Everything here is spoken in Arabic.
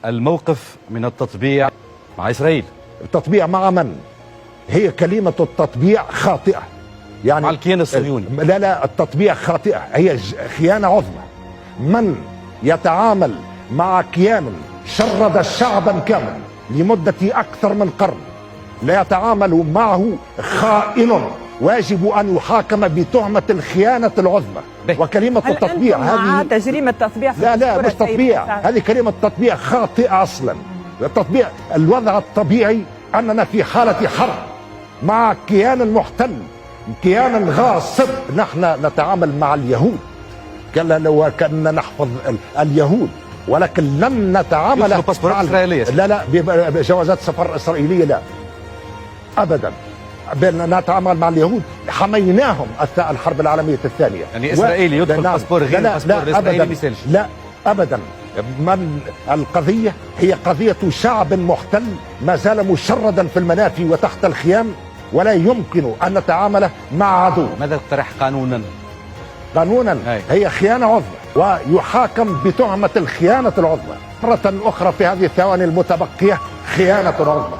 الموقف من التطبيع مع إسرائيل؟ التطبيع مع من؟ هي كلمة التطبيع خاطئة، يعني مع الكيان الصهيوني. لا، التطبيع خاطئة، هي خيانة عظمى. من يتعامل مع كيان شرد شعبا كاملا لمدة أكثر من قرن لا يتعامل معه خائن، واجب أن يحاكم بتهمة الخيانة العظمى. وكلمة التطبيع هذه تجريم التطبيع لا مش تطبيع، هذه كلمة تطبيع خاطئة أصلا. التطبيع الوضع الطبيعي أننا في حالة حرب مع كيان محتل، كيان غاصب. نحن نتعامل مع اليهود كأننا نحفظ اليهود، ولكن لم نتعامل مع إسرائيلية. لا بجوازات سفر إسرائيلية لا أبدا. نتعامل مع اليهود، حميناهم أثناء الحرب العالمية الثانية. يعني إسرائيلي يدخل باسبور غير الباسبور الإسرائيلي مثالش؟ لا أبدا. من القضية هي قضية شعب محتل ما زال مشردا في المنافي وتحت الخيام، ولا يمكن أن نتعامل مع عدو. ماذا تقترح قانونا؟ هي خيانة عظمى، ويحاكم بتهمة الخيانة العظمى مرة أخرى في هذه الثواني المتبقية، خيانة عظمى.